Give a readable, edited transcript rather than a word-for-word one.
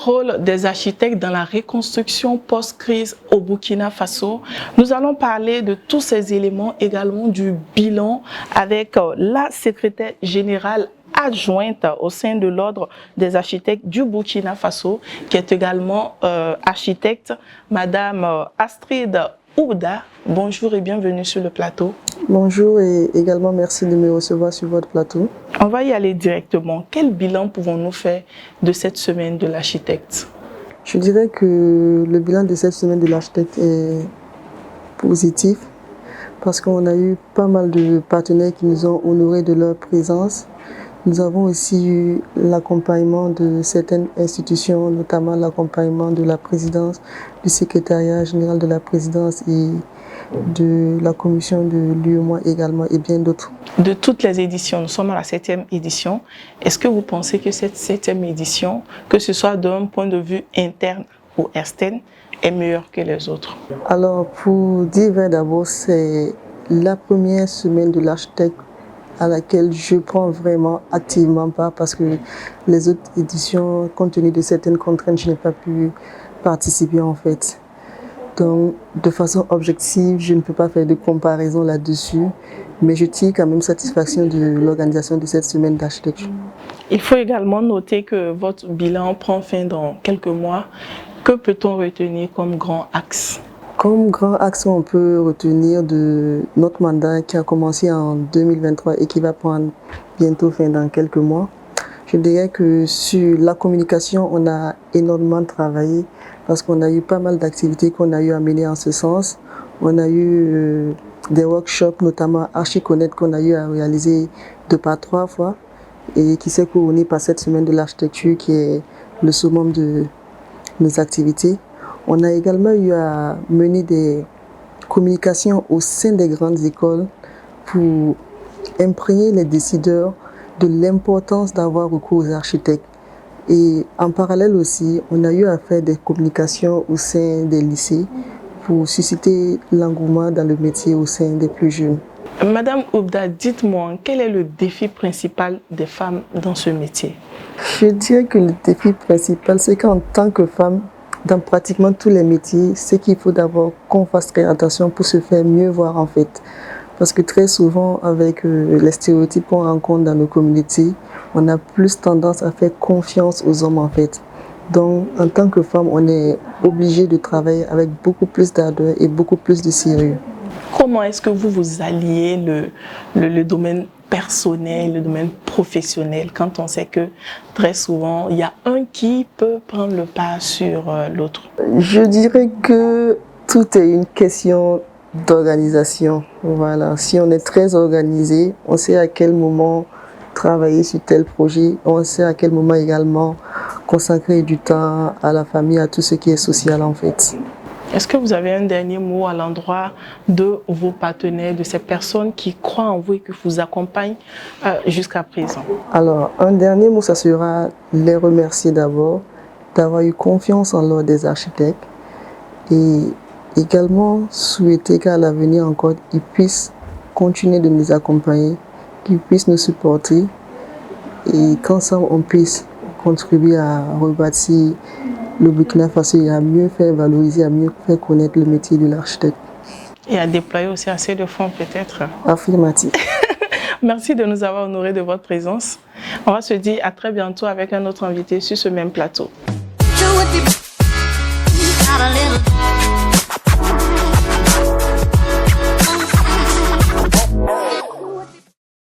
rôle des architectes dans la reconstruction post-crise au Burkina Faso? Nous allons parler de tous ces éléments, également du bilan avec la secrétaire générale adjointe au sein de l'ordre des architectes du Burkina Faso, qui est également architecte, Madame Astrid Oubda. Bonjour et bienvenue sur le plateau. Bonjour et également merci de me recevoir sur votre plateau. On va y aller directement. Quel bilan pouvons-nous faire de cette semaine de l'architecte? Je dirais que le bilan de cette semaine de l'architecte est positif parce qu'on a eu pas mal de partenaires qui nous ont honorés de leur présence. Nous avons aussi eu l'accompagnement de certaines institutions, notamment l'accompagnement de la présidence, du secrétariat général de la présidence et de la commission de l'UEMOA également et bien d'autres. De toutes les éditions, nous sommes à la 7e édition. Est-ce que vous pensez que cette 7e édition, que ce soit d'un point de vue interne ou externe, est meilleure que les autres? Alors, pour dire vrai d'abord, c'est la première semaine de l'architecte à laquelle je prends vraiment activement part parce que les autres éditions, compte tenu de certaines contraintes, je n'ai pas pu participer en fait. Donc, de façon objective, je ne peux pas faire de comparaison là-dessus, mais je tire quand même satisfaction de l'organisation de cette semaine d'architecture. Il faut également noter que votre bilan prend fin dans quelques mois. Que peut-on retenir comme grand axe? Comme grand axe, on peut retenir de notre mandat qui a commencé en 2023 et qui va prendre bientôt fin dans quelques mois. Je dirais que sur la communication, on a énormément travaillé parce qu'on a eu pas mal d'activités qu'on a eu à mener en ce sens. On a eu des workshops, notamment ArchiConnect, qu'on a eu à réaliser 2 par 3 fois et qui s'est couronné par cette semaine de l'architecture qui est le summum de nos activités. On a également eu à mener des communications au sein des grandes écoles pour imprégner les décideurs de l'importance d'avoir recours aux architectes. Et en parallèle aussi, on a eu à faire des communications au sein des lycées pour susciter l'engouement dans le métier au sein des plus jeunes. Madame Oubda, dites-moi, quel est le défi principal des femmes dans ce métier? Je dirais que le défi principal, c'est qu'en tant que femme, dans pratiquement tous les métiers, c'est qu'il faut d'abord qu'on fasse très attention pour se faire mieux voir en fait. Parce que très souvent, avec les stéréotypes qu'on rencontre dans nos communautés, on a plus tendance à faire confiance aux hommes en fait. Donc, en tant que femme, on est obligé de travailler avec beaucoup plus d'ardeur et beaucoup plus de sérieux. Comment est-ce que vous alliez le domaine personnel, le domaine professionnel, quand on sait que très souvent, il y a un qui peut prendre le pas sur l'autre? Je dirais que tout est une question d'organisation. Voilà. Si on est très organisé, on sait à quel moment travailler sur tel projet, on sait à quel moment également consacrer du temps à la famille, à tout ce qui est social en fait. Est-ce que vous avez un dernier mot à l'endroit de vos partenaires, de ces personnes qui croient en vous et qui vous accompagnent jusqu'à présent? Alors, un dernier mot, ça sera les remercier d'abord d'avoir eu confiance en l'ordre des architectes et également souhaiter qu'à l'avenir encore, ils puissent continuer de nous accompagner, qu'ils puissent nous supporter et qu'ensemble on puisse contribuer à rebâtir le Burkina Faso et à mieux faire valoriser, à mieux faire connaître le métier de l'architecte. Et à déployer aussi assez de fonds peut-être. Affirmatif. Merci de nous avoir honorés de votre présence. On va se dire à très bientôt avec un autre invité sur ce même plateau.